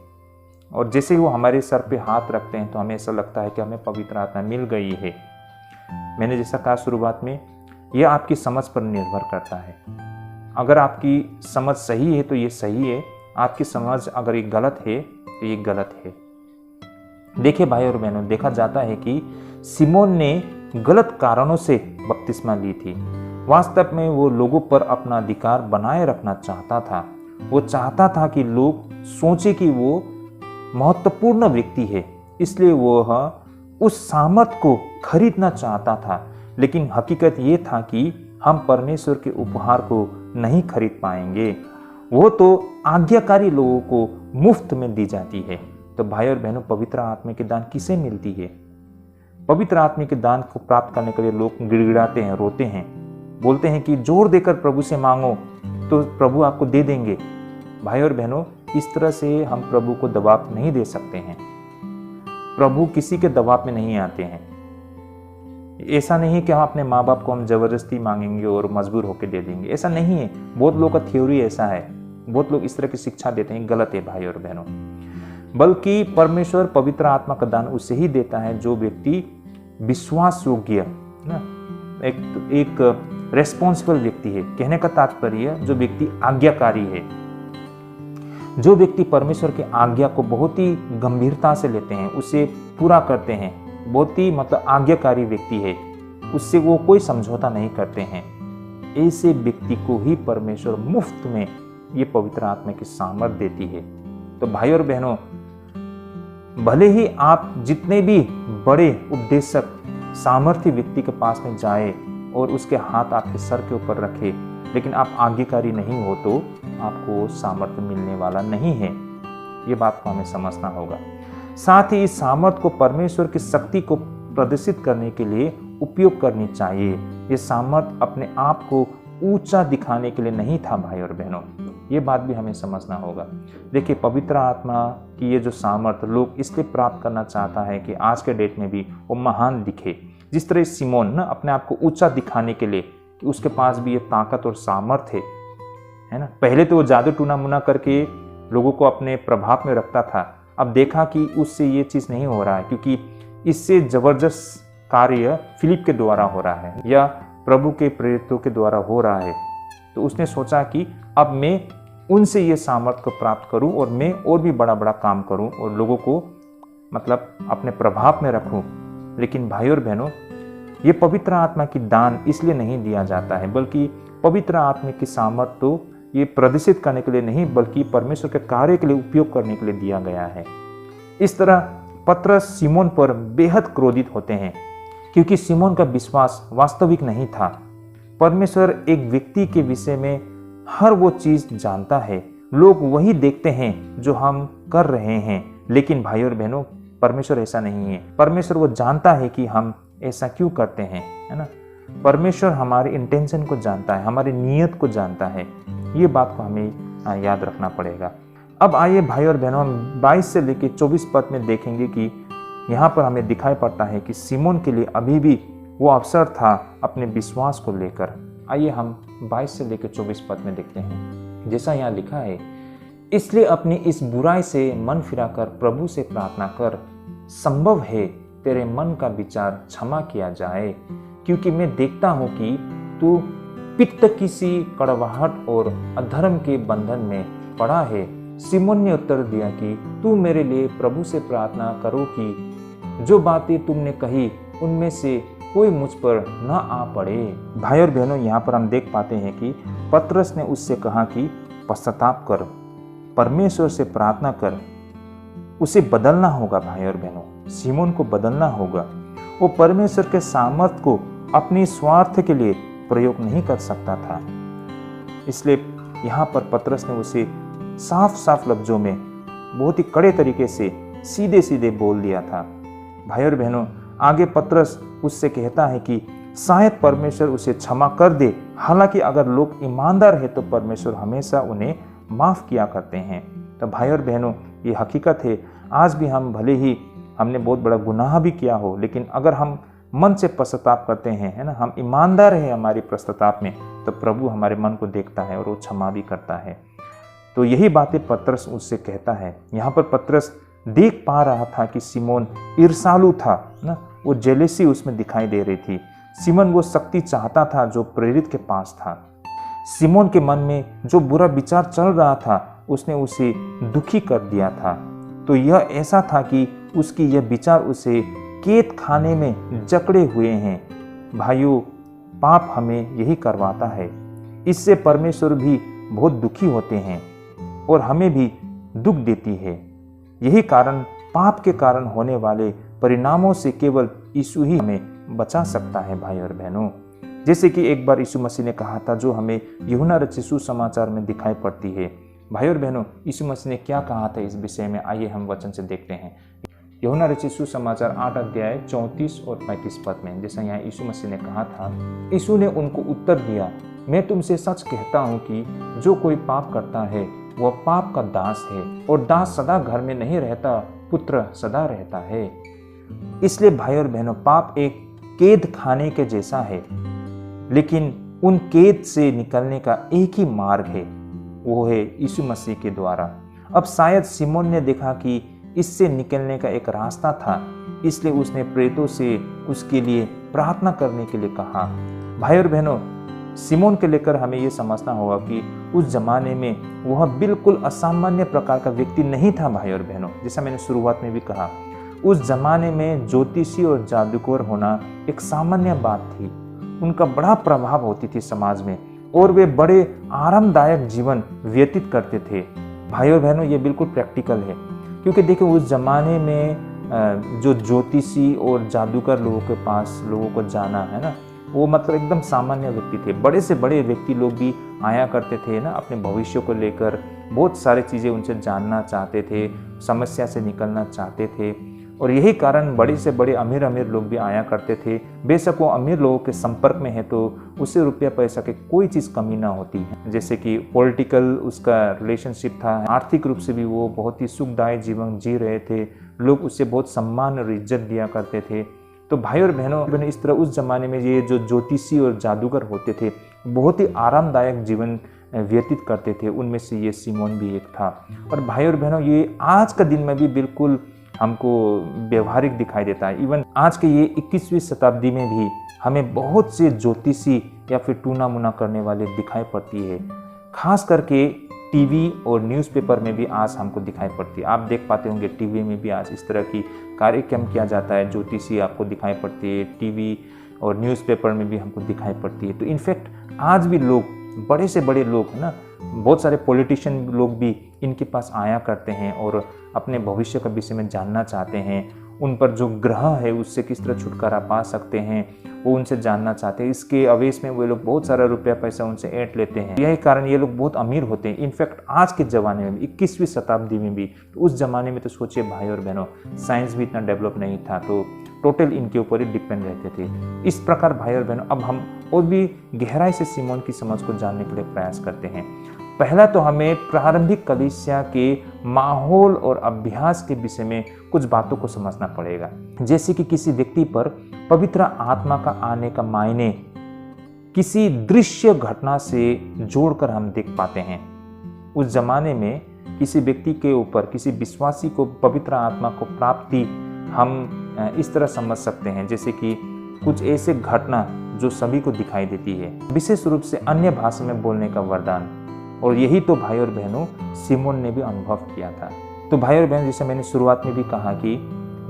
और जैसे ही वो हमारे सर पे हाथ रखते हैं तो हमें ऐसा लगता है कि हमें पवित्र आत्मा मिल गई है। मैंने जैसा कहा शुरुआत में, यह आपकी समझ पर निर्भर करता है। अगर आपकी समझ सही है तो ये सही है, आपकी समझ अगर ये गलत है तो ये गलत है। देखिए भाई और बहनों, देखा जाता है कि सिमोन ने गलत कारणों से बपतिस्मा ली थी। वास्तव में वो लोगों पर अपना अधिकार बनाए रखना चाहता था। वो चाहता था कि लोग सोचे कि वो महत्वपूर्ण व्यक्ति है, इसलिए वो उस सामर्थ को खरीदना चाहता था। लेकिन हकीकत ये था कि हम परमेश्वर के उपहार को नहीं खरीद पाएंगे, वो तो आज्ञाकारी लोगों को मुफ्त में दी जाती है। तो भाई और बहनों, पवित्र आत्मा की दान किसे मिलती है? पवित्र आत्मा के दान को प्राप्त करने के लिए लोग गिड़गिड़ाते हैं, रोते हैं, बोलते हैं कि जोर देकर प्रभु से मांगो तो प्रभु आपको दे देंगे। भाई और बहनों, इस तरह से हम प्रभु को दबाव नहीं दे सकते हैं। प्रभु किसी के दबाव में नहीं आते हैं। ऐसा नहीं है कि हम अपने माँ बाप को हम जबरदस्ती मांगेंगे और मजबूर होकर दे देंगे, ऐसा नहीं है। बहुत लोगों का थ्योरी ऐसा है, बहुत लोग इस तरह की शिक्षा देते हैं, गलत है भाई और बहनों। बल्कि परमेश्वर पवित्र आत्मा का दान उसे ही देता है जो व्यक्ति विश्वास योग्य ना, एक रेस्पॉन्सिबल व्यक्ति है। कहने का तात्पर्य जो व्यक्ति आज्ञाकारी है, जो व्यक्ति परमेश्वर की आज्ञा को बहुत ही गंभीरता से लेते हैं, उसे पूरा करते हैं, बहुत ही मतलब आज्ञाकारी व्यक्ति है, उससे वो कोई समझौता नहीं करते हैं, ऐसे व्यक्ति को ही परमेश्वर मुफ्त में ये पवित्र आत्मा की सामर्थ देती है। तो भाई और बहनों, भले ही आप जितने भी बड़े उपदेशक सामर्थ्य व्यक्ति के पास में जाए और उसके हाथ आपके सर के ऊपर रखे, लेकिन आप आज्ञाकारी नहीं हो तो आपको सामर्थ्य मिलने वाला नहीं है। ये बात को हमें समझना होगा। साथ ही इस सामर्थ्य को परमेश्वर की शक्ति को प्रदर्शित करने के लिए उपयोग करनी चाहिए। ये सामर्थ्य अपने आप को ऊंचा दिखाने के लिए नहीं था भाई और बहनों, ये बात भी हमें समझना होगा। देखिए, पवित्र आत्मा की ये जो सामर्थ्य लोग इसलिए प्राप्त करना चाहता है कि आज के डेट में भी वो महान दिखे। जिस तरह सिमोन ना अपने आप को ऊंचा दिखाने के लिए कि उसके पास भी ये ताकत और सामर्थ्य है ना। पहले तो वो जादू टूना मुना करके लोगों को अपने प्रभाव में रखता था, अब देखा कि उससे ये चीज़ नहीं हो रहा है, क्योंकि इससे जबरदस्त कार्य फिलिप के द्वारा हो रहा है या प्रभु के प्रेरितों के द्वारा हो रहा है। तो उसने सोचा कि अब मैं उनसे ये सामर्थ्य को प्राप्त करूं और मैं और भी बड़ा बड़ा काम करूं और लोगों को मतलब अपने प्रभाव में रखूं। लेकिन भाई और बहनों, ये पवित्र आत्मा की दान इसलिए नहीं दिया जाता है, बल्कि पवित्र आत्मा की सामर्थ्य तो ये प्रदर्शित करने के लिए नहीं, बल्कि परमेश्वर के कार्य के लिए उपयोग करने के लिए दिया गया है। इस तरह पतरस सिमोन पर बेहद क्रोधित होते हैं, क्योंकि सिमोन का विश्वास वास्तविक नहीं था। परमेश्वर एक व्यक्ति के विषय में हर वो चीज जानता है। लोग वही देखते हैं जो हम कर रहे हैं, लेकिन भाई और बहनों, परमेश्वर ऐसा नहीं है। परमेश्वर वो जानता है कि हम ऐसा क्यों करते हैं, है ना। परमेश्वर हमारे इंटेंशन को जानता है, हमारी नीयत को जानता है। ये बात को हमें याद रखना पड़ेगा। अब आइए भाई और बहनों, हम 22 से लेकर 24 पद में देखेंगे कि यहाँ पर हमें दिखाई पड़ता है कि सिमोन के लिए अभी भी वो अवसर था अपने विश्वास को लेकर। आइए हम 22 से लेकर 24 पद में देखते हैं। जैसा यहाँ लिखा है, इसलिए अपनी इस बुराई से मन फिराकर प्रभु से प्रार्थना कर, संभव है तेरे मन का विचार क्षमा किया जाए, क्योंकि मैं देखता हूँ कि तू पित्त की सी कड़वाहट और अधर्म के बंधन में पड़ा है। सिमोन ने उत्तर दिया कि तू मेरे लिए प्रभु से प्रार्थना करो कि जो बातें तुमने कही उनमें से कोई मुझ पर न आ पड़े। भाई और बहनों, यहाँ पर हम देख पाते हैं कि पतरस ने उससे कहा कि पश्चाताप कर, परमेश्वर से प्रार्थना कर, उसे बदलना होगा। भाई और बहनों, सिमोन को बदलना होगा। वो परमेश्वर के सामर्थ्य को अपनी स्वार्थ के लिए प्रयोग नहीं कर सकता था। इसलिए यहाँ पर पतरस ने उसे साफ साफ लफ्जों में बहुत ही कड़े तरीके से सीधे सीधे बोल दिया था। भाई और बहनों, आगे पतरस उससे कहता है कि शायद परमेश्वर उसे क्षमा कर दे। हालांकि अगर लोग ईमानदार है तो परमेश्वर हमेशा उन्हें माफ किया करते हैं। तो भाई और बहनों, ये हकीकत है। आज भी हम भले ही हमने बहुत बड़ा गुनाह भी किया हो, लेकिन अगर हम मन से पश्चाताप करते हैं, है ना, हम ईमानदार हैं हमारी पश्चाताप में, तो प्रभु हमारे मन को देखता है और वो क्षमा भी करता है। तो यही बातें पतरस उससे कहता है। यहाँ पर पतरस देख पा रहा था कि सिमोन ईर्ष्यालु था ना, वो जेलेसी उसमें दिखाई दे रही थी। सिमोन वो शक्ति चाहता था जो प्रेरित के पास था। सिमोन के मन में जो बुरा विचार चल रहा था उसने उसे दुखी कर दिया था। तो यह ऐसा था कि उसकी यह विचार उसे कैद खाने में जकड़े हुए हैं। भाइयों, पाप हमें यही करवाता है। इससे परमेश्वर भी बहुत दुखी होते हैं और हमें भी दुख देती है। यही कारण पाप के कारण होने वाले परिणामों से केवल यीशु ही हमें बचा सकता है। भाई और बहनों, जैसे कि एक बार यीशु मसीह ने कहा था, जो हमें यूहन्ना रचित सुसमाचार में दिखाई पड़ती है। भाई और बहनों, यीशु मसीह ने क्या कहा था इस विषय में, आइए हम वचन से देखते हैं। यूहन्ना रचित सुसमाचार 8 अध्याय 34 और 35 पद में, जैसा यहाँ यीशु मसीह ने कहा था, यीशु ने उनको उत्तर दिया, मैं तुमसे सच कहता हूँ कि जो कोई पाप करता है वह पाप का दास है, और दास सदा घर में नहीं रहता, पुत्र सदा रहता है। इसलिए भाई और बहनों, पाप एक कैद खाने के जैसा है, लेकिन उन कैद से निकलने का एक ही मार्ग है, वो है यीशु मसीह के द्वारा। अब शायद सिमोन ने देखा कि इससे निकलने का एक रास्ता था, इसलिए उसने प्रेरितों से उसके लिए प्रार्थना करने के लिए कहा। भाई और बहनों, सिमोन के लेकर हमें यह समझना होगा कि उस जमाने में वह बिल्कुल असामान्य प्रकार का व्यक्ति नहीं था। भाई और बहनों, जैसा मैंने शुरुआत में भी कहा, उस जमाने में ज्योतिषी और जादूगर होना एक सामान्य बात थी। उनका बड़ा प्रभाव होती थी समाज में, और वे बड़े आरामदायक जीवन व्यतीत करते थे। भाई और बहनों, ये बिल्कुल प्रैक्टिकल है, क्योंकि देखिए उस जमाने में जो ज्योतिषी और जादूगर लोगों के पास लोगों को जाना है ना, वो मतलब एकदम सामान्य व्यक्ति थे। बड़े से बड़े व्यक्ति लोग भी आया करते थे ना, अपने भविष्य को लेकर बहुत सारी चीज़ें उनसे जानना चाहते थे, समस्या से निकलना चाहते थे, और यही कारण बड़े से बड़े अमीर अमीर लोग भी आया करते थे। बेशक वो अमीर लोगों के संपर्क में है तो उसे रुपया पैसा की कोई चीज़ कमी ना होती है, जैसे कि पॉलिटिकल उसका रिलेशनशिप था, आर्थिक रूप से भी वो बहुत ही सुखदायी जीवन जी रहे थे, लोग उससे बहुत सम्मान और इज्जत दिया करते थे। तो भाई और बहनों, इस तरह उस जमाने में ये जो ज्योतिषी और जादूगर होते थे बहुत ही आरामदायक जीवन व्यतीत करते थे। उनमें से ये सिमोन भी एक था। और भाई और बहनों, ये आज का दिन में भी बिल्कुल हमको व्यवहारिक दिखाई देता है। इवन आज के ये 21वीं शताब्दी में भी हमें बहुत से ज्योतिषी या फिर टूना मुना करने वाले दिखाई पड़ती है। खास करके टीवी और न्यूज़पेपर में भी आज हमको दिखाई पड़ती है। आप देख पाते होंगे टीवी में भी आज इस तरह की कार्यक्रम किया जाता है, ज्योतिषी आपको दिखाई पड़ती है, टीवी और न्यूज़पेपर में भी हमको दिखाई पड़ती है। तो इनफैक्ट आज भी लोग, बड़े से बड़े लोग है ना, बहुत सारे पॉलिटिशियन लोग भी इनके पास आया करते हैं और अपने भविष्य के विषय में जानना चाहते हैं। उन पर जो ग्रह है उससे किस तरह छुटकारा पा सकते हैं वो उनसे जानना चाहते हैं। इसके आवेश में वे लोग बहुत सारा रुपया पैसा उनसे ऐंठ लेते हैं। यही कारण ये लोग बहुत अमीर होते हैं। इनफैक्ट आज के ज़माने में भी, 21वीं शताब्दी में भी, तो उस ज़माने में तो सोचिए भाई और बहनों, साइंस भी इतना डेवलप नहीं था, तो टोटल इनके ऊपर ही डिपेंड रहते थे। इस प्रकार भाई और बहनों, अब हम और भी गहराई से सिमोन की समझ को जानने के लिए प्रयास करते हैं। पहला तो हमें प्रारंभिक कलीसिया के माहौल और अभ्यास के विषय में कुछ बातों को समझना पड़ेगा। जैसे कि किसी व्यक्ति पर पवित्र आत्मा का आने का मायने किसी दृश्य घटना से जोड़कर हम देख पाते हैं। उस जमाने में किसी व्यक्ति के ऊपर, किसी विश्वासी को पवित्र आत्मा को प्राप्ति हम इस तरह समझ सकते हैं, जैसे कि कुछ ऐसे घटना जो सभी को दिखाई देती है, विशेष रूप से अन्य भाषा में बोलने का वरदान। और यही तो भाई और बहनों सिमोन ने भी अनुभव किया था। तो भाई और बहन, जैसे मैंने शुरुआत में भी कहा कि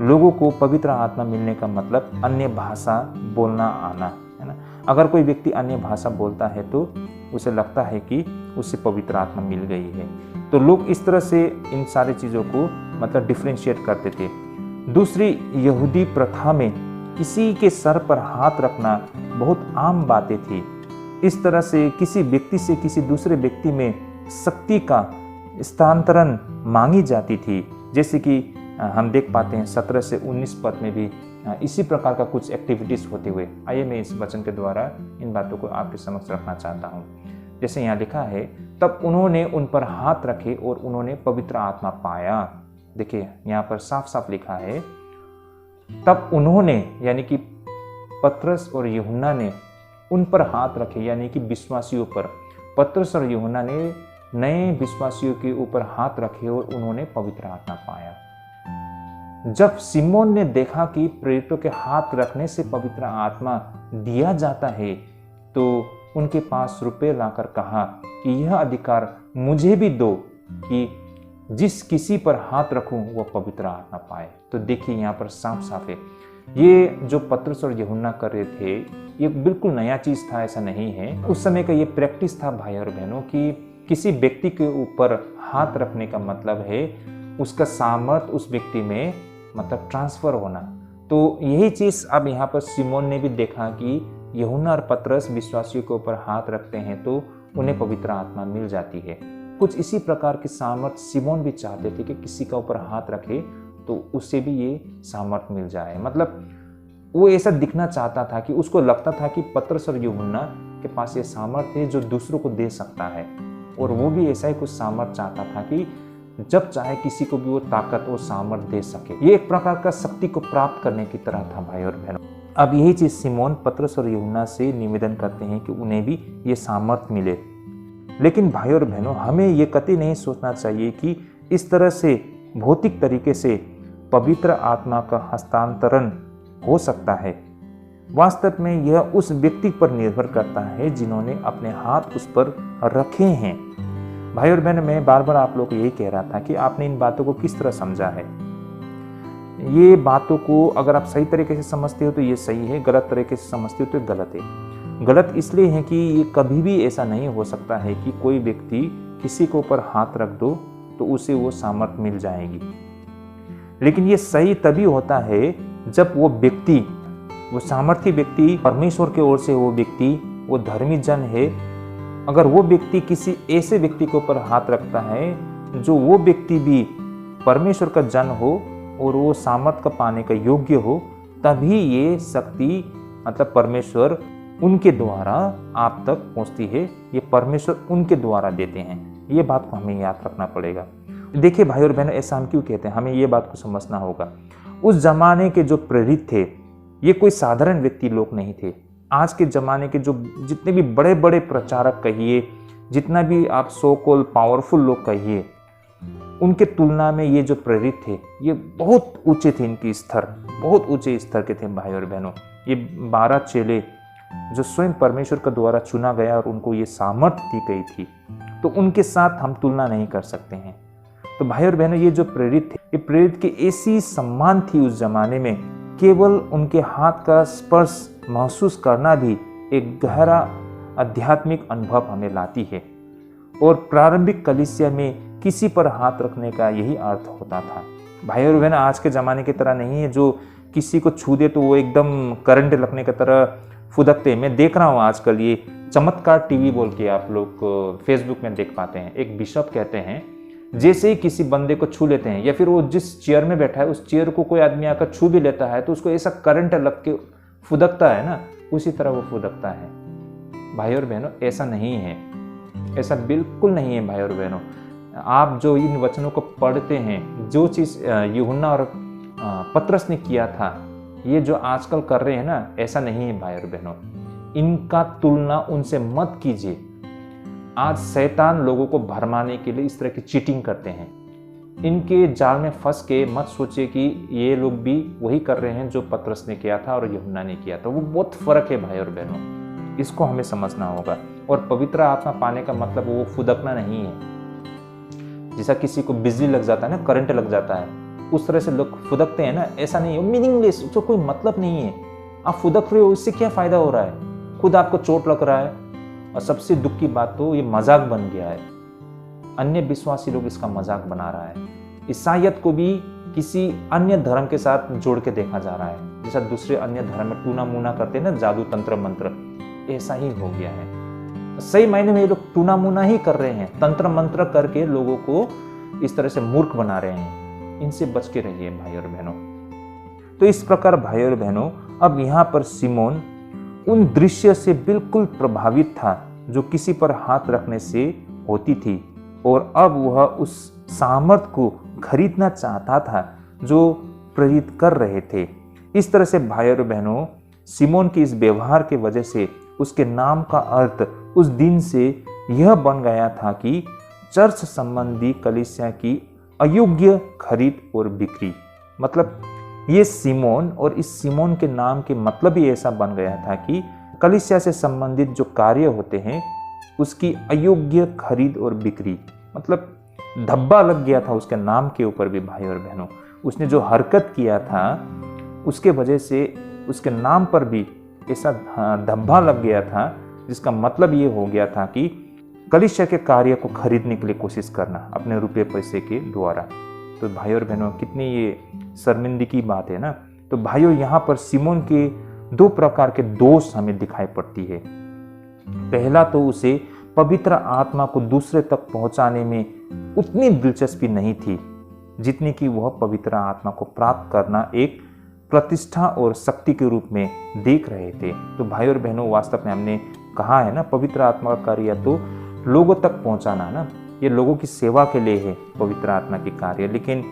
लोगों को पवित्र आत्मा मिलने का मतलब अन्य भाषा बोलना आना है ना। अगर कोई व्यक्ति अन्य भाषा बोलता है तो उसे लगता है कि उससे पवित्र आत्मा मिल गई है। तो लोग इस तरह से इन सारी चीज़ों को मतलब डिफ्रेंशिएट करते थे। दूसरी, यहूदी प्रथा में किसी के सर पर हाथ रखना बहुत आम बातें थी। इस तरह से किसी व्यक्ति से किसी दूसरे व्यक्ति में शक्ति का स्थानांतरण मांगी जाती थी, जैसे कि हम देख पाते हैं 17 से 19 पद में भी इसी प्रकार का कुछ एक्टिविटीज होते हुए। आइए मैं इस वचन के द्वारा इन बातों को आपके समक्ष रखना चाहता हूँ। जैसे यहाँ लिखा है, तब उन्होंने उन पर हाथ रखे और उन्होंने पवित्र आत्मा पाया। देखिए यहाँ पर साफ साफ लिखा है, तब उन्होंने, यानी कि पतरस और यूहन्ना ने उन पर हाथ रखे, यानी कि विश्वासियों पर। पतरस और यूहन्ना ने नए विश्वासियों के ऊपर हाथ रखे और उन्होंने पवित्र आत्मा पाया। जब सिमोन ने देखा कि प्रेरितों के हाथ रखने से पवित्र आत्मा दिया जाता है, तो उनके पास रुपए लाकर कहा कि यह अधिकार मुझे भी दो कि जिस किसी पर हाथ रखूं वो पवित्र आत्मा पाए। तो देखिए यहाँ पर साफ साफ है, ये जो पतरस और यूहन्ना कर रहे थे ये बिल्कुल नया चीज था, ऐसा नहीं है। उस समय का ये प्रैक्टिस था भाई और बहनों कि किसी व्यक्ति के ऊपर हाथ रखने का मतलब है उसका सामर्थ्य उस व्यक्ति में मतलब ट्रांसफर होना। तो यही चीज अब यहाँ पर सिमोन ने भी देखा कि यूहन्ना और पतरस विश्वासियों के ऊपर हाथ रखते हैं तो उन्हें पवित्र आत्मा मिल जाती है। कुछ इसी प्रकार की सामर्थ्य सिमोन भी चाहते थे कि किसी का ऊपर हाथ रखे तो उससे भी ये सामर्थ्य मिल जाए। मतलब वो ऐसा दिखना चाहता था कि उसको लगता था कि पतरस और यूहन्ना के पास ये सामर्थ्य है जो दूसरों को दे सकता है। और वो भी ऐसा ही कुछ सामर्थ चाहता था कि जब चाहे किसी को भी वो ताकत और सामर्थ दे सके। ये एक प्रकार का शक्ति को प्राप्त करने की तरह था भाई और बहनों। अब यही चीज सिमोन पतरस और यूहन्ना से निवेदन करते हैं कि उन्हें भी ये सामर्थ मिले। लेकिन भाई और बहनों, हमें ये कतई नहीं सोचना चाहिए कि इस तरह से भौतिक तरीके से पवित्र आत्मा का हस्तांतरण हो सकता है। वास्तव में यह उस व्यक्ति पर निर्भर करता है जिन्होंने अपने हाथ उस पर रखे हैं। भाई और बहन, मैं बार बार आप लोग को यही कह रहा था कि आपने इन बातों को किस तरह समझा है। ये बातों को अगर आप सही तरीके से समझते हो तो ये सही है, गलत तरीके से समझते हो तो गलत है। गलत इसलिए है कि ये कभी भी ऐसा नहीं हो सकता है कि कोई व्यक्ति किसी के ऊपर हाथ रख दो तो उसे वो सामर्थ्य मिल जाएगी। लेकिन ये सही तभी होता है जब वो व्यक्ति, वो सामर्थ्य व्यक्ति परमेश्वर की ओर से, वो व्यक्ति वो धर्मी जन है, अगर वो व्यक्ति किसी ऐसे व्यक्ति के ऊपर हाथ रखता है जो वो व्यक्ति भी परमेश्वर का जन हो और वो सामर्थ्य का पाने का योग्य हो, तभी ये शक्ति मतलब परमेश्वर उनके द्वारा आप तक पहुंचती है। ये परमेश्वर उनके द्वारा देते हैं। ये बात को हमें याद रखना पड़ेगा। देखिए भाई और बहनों, ऐसा हम क्यों कहते हैं, हमें ये बात को समझना होगा। उस जमाने के जो प्रेरित थे ये कोई साधारण व्यक्ति लोग नहीं थे। आज के ज़माने के जो जितने भी बड़े बड़े प्रचारक कहिए, जितना भी आप सो कॉल्ड पावरफुल लोग कहिए, उनके तुलना में ये जो प्रेरित थे ये बहुत ऊंचे थे, इनकी स्तर बहुत ऊंचे स्तर के थे भाई और बहनों। ये 12 चेले जो स्वयं परमेश्वर के द्वारा चुना गया और उनको ये सामर्थ्य दी गई थी, तो उनके साथ हम तुलना नहीं कर सकते हैं। तो भाई और बहनों, ये जो प्रेरित थे, ये प्रेरित की ऐसी सम्मान थी उस जमाने में, केवल उनके हाथ का स्पर्श महसूस करना भी एक गहरा आध्यात्मिक अनुभव हमें लाती है। और प्रारंभिक कलीसिया में किसी पर हाथ रखने का यही अर्थ होता था। भाई और बहन, आज के ज़माने की तरह नहीं है जो किसी को छू दे तो वो एकदम करंट लगने की तरह फुदकते। मैं देख रहा हूँ आजकल ये चमत्कार टीवी बोल के आप लोग फेसबुक में देख पाते हैं। एक बिशप कहते हैं जैसे ही किसी बंदे को छू लेते हैं या फिर वो जिस चेयर में बैठा है उस चेयर को कोई आदमी आकर छू भी लेता है तो उसको ऐसा करंट लग के फुदकता है ना, उसी तरह वो फुदकता है। भाई और बहनों, ऐसा नहीं है, ऐसा बिल्कुल नहीं है भाई और बहनों। आप जो इन वचनों को पढ़ते हैं, जो चीज़ यूहन्ना और पतरस ने किया था, ये जो आजकल कर रहे हैं ना, ऐसा नहीं है भाई और बहनों। इनका तुलना उनसे मत कीजिए। आज शैतान लोगों को भरमाने के लिए इस तरह की चीटिंग करते हैं। इनके जाल में फंस के मत सोचिए कि ये लोग भी वही कर रहे हैं जो पतरस ने किया था और यूहन्ना ने किया था। वो बहुत फर्क है भाई और बहनों, इसको हमें समझना होगा। और पवित्र आत्मा पाने का मतलब वो फुदकना नहीं है। जैसा किसी को बिजली लग जाता है ना, करंट लग जाता है, उस तरह से लोग फुदकते हैं ना, ऐसा नहीं है। मीनिंगलेस, उसको कोई मतलब नहीं है। आप फुदक रहे हो, इससे क्या फायदा हो रहा है? खुद आपको चोट लग रहा है। और सबसे दुख की बात तो ये मजाक बन गया है। अन्य विश्वासी लोग इसका मजाक बना रहा है। ईसाइयत को भी किसी अन्य धर्म के साथ जोड़ के देखा जा रहा है। जैसा दूसरे अन्य धर्म में टूना मुना करते हैं ना, जादू तंत्र मंत्र, ऐसा ही हो गया है। सही मायने में ये लोग टूना मुना ही कर रहे हैं, तंत्र मंत्र करके लोगों को इस तरह से मूर्ख बना रहे हैं। इनसे बच के रहिए भाई और बहनों। तो इस प्रकार भाई और बहनों, अब यहाँ पर सिमोन उन दृश्य से बिल्कुल प्रभावित था जो किसी पर हाथ रखने से होती थी, और अब वह उस सामर्थ को खरीदना चाहता था जो प्रेरित कर रहे थे। इस तरह से भाई और बहनों, सिमोन के इस व्यवहार के वजह से उसके नाम का अर्थ उस दिन से यह बन गया था कि चर्च संबंधी कलीसिया की अयोग्य खरीद और बिक्री। मतलब ये सिमोन और इस सिमोन के नाम के मतलब ही ऐसा बन गया था कि कलीसिया से संबंधित जो कार्य होते हैं उसकी अयोग्य खरीद और बिक्री, मतलब धब्बा लग गया था उसके नाम के ऊपर भी भाई और बहनों। उसने जो हरकत किया था उसके वजह से उसके नाम पर भी ऐसा धब्बा लग गया था, जिसका मतलब ये हो गया था कि कलीसिया के कार्य को खरीदने के लिए कोशिश करना अपने रुपये पैसे के द्वारा। तो भाई और बहनों, कितनी ये शर्मिंदगी की बात है ना। तो भाइयों, यहाँ पर सिमोन के 2 प्रकार के दोष हमें दिखाई पड़ती है। पहला तो उसे पवित्र आत्मा को दूसरे तक पहुंचाने में उतनी दिलचस्पी नहीं थी जितनी कि वह पवित्र आत्मा को प्राप्त करना एक प्रतिष्ठा और शक्ति के रूप में देख रहे थे। तो भाई और बहनों, वास्तव में हमने कहा है ना, पवित्र आत्मा का कार्य तो लोगों तक पहुंचाना ना, ये लोगों की सेवा के लिए है पवित्र आत्मा की कार्य, लेकिन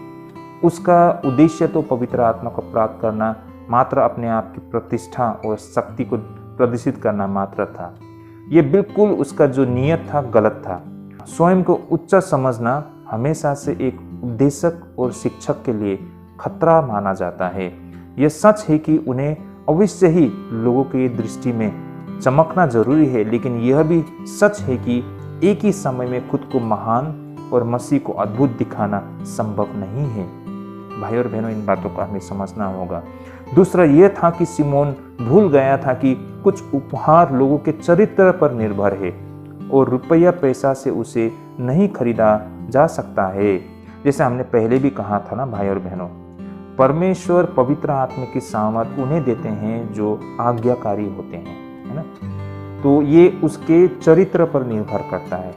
उसका उद्देश्य तो पवित्र आत्मा को प्राप्त करना मात्र अपने आप की प्रतिष्ठा और शक्ति को प्रदर्शित करना मात्र था। ये बिल्कुल उसका जो नियत था गलत था। स्वयं को उच्च समझना हमेशा से एक उपदेशक और शिक्षक के लिए खतरा माना जाता है। यह सच है कि उन्हें अवश्य ही लोगों की दृष्टि में चमकना जरूरी है, लेकिन यह भी सच है कि एक ही समय में खुद को महान और मसीह को अद्भुत दिखाना संभव नहीं है। भाई और बहनों, इन बातों को हमें समझना होगा। दूसरा यह था कि सिमोन भूल गया था कि कुछ उपहार लोगों के चरित्र पर निर्भर है और रुपया पैसा से उसे नहीं खरीदा जा सकता है। जैसे हमने पहले भी कहा था ना भाई और बहनों, परमेश्वर पवित्र आत्मा की सामर्थ उन्हें देते हैं जो आज्ञाकारी होते हैं, है ना। तो ये उसके चरित्र पर निर्भर करता है।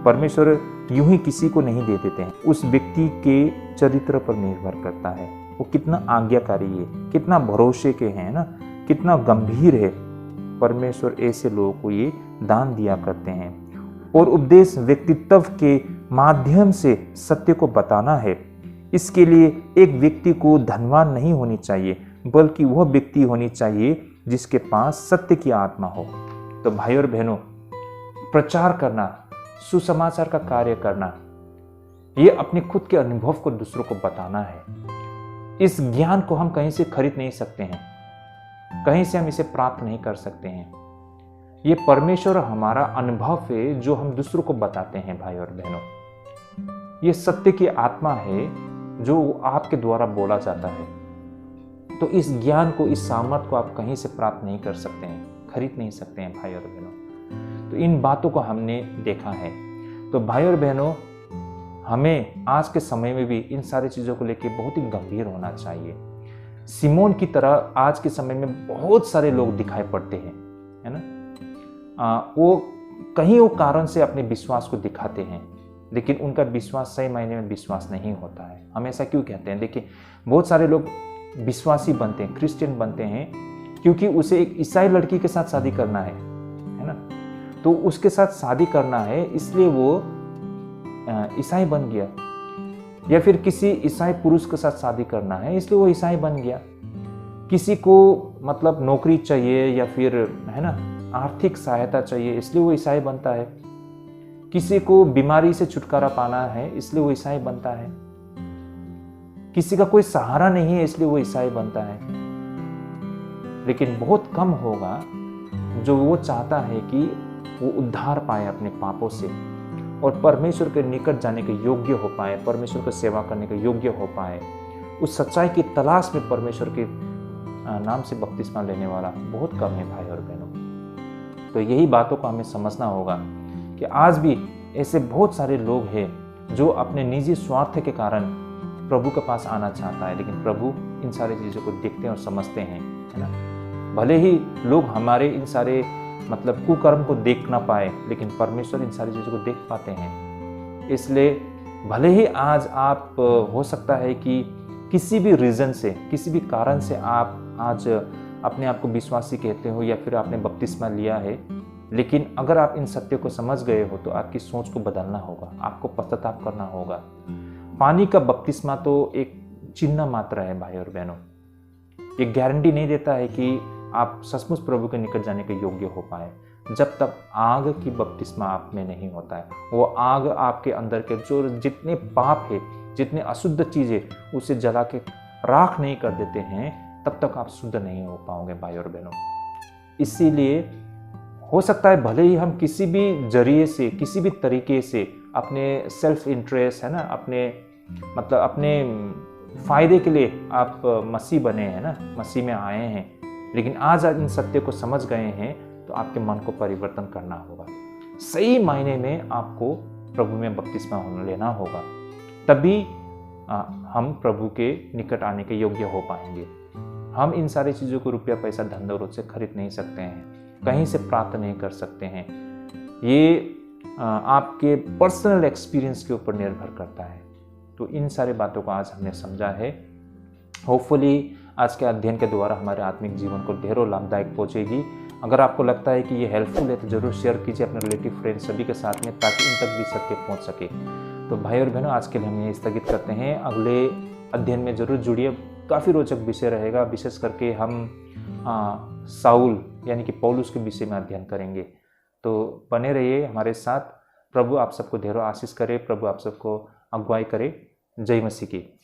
परमेश्वर यूं ही किसी को नहीं दे देते हैं, उस व्यक्ति के चरित्र पर निर्भर करता है, वो कितना आज्ञाकारी है, कितना भरोसे के हैं ना, कितना गंभीर है। परमेश्वर ऐसे लोगों को ये दान दिया करते हैं। और उपदेश व्यक्तित्व के माध्यम से सत्य को बताना है। इसके लिए एक व्यक्ति को धनवान नहीं होनी चाहिए, बल्कि वह व्यक्ति होनी चाहिए जिसके पास सत्य की आत्मा हो। तो भाई और बहनों, प्रचार करना, सुसमाचार का कार्य करना, ये अपने खुद के अनुभव को दूसरों को बताना है। इस ज्ञान को हम कहीं से खरीद नहीं सकते हैं, कहीं से हम इसे प्राप्त नहीं कर सकते हैं। ये परमेश्वर हमारा अनुभव है जो हम दूसरों को बताते हैं। भाई और बहनों, ये सत्य की आत्मा है जो आपके द्वारा बोला जाता है। तो इस ज्ञान को, इस सामर्थ को आप कहीं से प्राप्त नहीं कर सकते हैं, खरीद नहीं सकते हैं भाई और बहनों। तो इन बातों को हमने देखा है। तो भाई और बहनों, हमें आज के समय में भी इन सारी चीज़ों को लेकर बहुत ही गंभीर होना चाहिए। सिमोन की तरह आज के समय में बहुत सारे लोग दिखाई पड़ते हैं, है ना। वो कहीं वो कारण से अपने विश्वास को दिखाते हैं, लेकिन उनका विश्वास सही मायने में विश्वास नहीं होता है। हम ऐसा क्यों कहते हैं? देखिए, बहुत सारे लोग विश्वासी बनते हैं, क्रिश्चियन बनते हैं, क्योंकि उसे एक ईसाई लड़की के साथ शादी करना है ना। तो उसके साथ शादी करना है, इसलिए वो ईसाई बन गया। या फिर किसी ईसाई पुरुष के साथ शादी करना है, इसलिए वो ईसाई बन गया। किसी को मतलब नौकरी चाहिए या फिर, है ना, आर्थिक सहायता चाहिए, इसलिए वो ईसाई बनता है। किसी को बीमारी से छुटकारा पाना है, इसलिए वो ईसाई बनता है। किसी का कोई सहारा नहीं है, इसलिए वो ईसाई बनता है। लेकिन बहुत कम होगा जो वो चाहता है कि वो उद्धार पाए अपने पापों से और परमेश्वर के निकट जाने के योग्य हो पाए, परमेश्वर की सेवा करने के योग्य हो पाए। उस सच्चाई की तलाश में परमेश्वर के नाम से बपतिस्मा लेने वाला बहुत कम है भाई और बहनों। तो यही बातों को हमें समझना होगा कि आज भी ऐसे बहुत सारे लोग हैं जो अपने निजी स्वार्थ के कारण प्रभु के पास आना चाहता है, लेकिन प्रभु इन सारी चीज़ों को देखते हैं और समझते हैं, है ना। भले ही लोग हमारे इन सारे मतलब कुकर्म को देख ना पाए, लेकिन परमेश्वर इन सारी चीज़ों को देख पाते हैं। इसलिए भले ही आज आप हो सकता है कि किसी भी रीज़न से, किसी भी कारण से आप आज अपने आप को विश्वासी कहते हो या फिर आपने बपतिस्मा लिया है, लेकिन अगर आप इन सत्य को समझ गए हो तो आपकी सोच को बदलना होगा, आपको पश्चाताप करना होगा। पानी का बपतिस्मा तो एक चिन्ह मात्र है भाई और बहनों। ये गारंटी नहीं देता है कि आप सचमुच प्रभु के निकट जाने के योग्य हो पाए, जब तक आग की बपतिस्मा आप में नहीं होता है। वो आग आपके अंदर के जो जितने पाप है, जितने अशुद्ध चीज़ें, उसे जला के राख नहीं कर देते हैं, तब तक आप शुद्ध नहीं हो पाओगे भाई और बहनों। इसीलिए हो सकता है भले ही हम किसी भी जरिए से, किसी भी तरीके से अपने सेल्फ इंटरेस्ट, है ना, अपने मतलब अपने फायदे के लिए आप मसीह बने हैं ना, मसीह में आए हैं, लेकिन आज इन सत्य को समझ गए हैं तो आपके मन को परिवर्तन करना होगा। सही मायने में आपको प्रभु में बपतिस्मा लेना होगा, तभी हम प्रभु के निकट आने के योग्य हो पाएंगे। हम इन सारी चीज़ों को रुपया पैसा धन दौलत से खरीद नहीं सकते हैं, कहीं से प्राप्त नहीं कर सकते हैं। ये आपके पर्सनल एक्सपीरियंस के ऊपर निर्भर करता है। तो इन सारी बातों को आज हमने समझा है। होपफुली आज के अध्ययन के द्वारा हमारे आत्मिक जीवन को ढेरों लाभदायक पहुँचेगी। अगर आपको लगता है कि ये हेल्पफुल है तो ज़रूर शेयर कीजिए अपने रिलेटिव फ्रेंड सभी के साथ में, ताकि इन तक भी सत्य पहुंच सके। तो भाई और बहनों, आज के लिए हम यही स्थगित करते हैं। अगले अध्ययन में ज़रूर जुड़िए, काफ़ी रोचक विषय रहेगा। विशेष करके हम साउल यानी कि पौलुस के विषय में अध्ययन करेंगे। तो बने रहिए हमारे साथ। प्रभु आप सबको ढेरों आशीष करे, प्रभु आप सबको अगुवाई करे। जय मसीह की।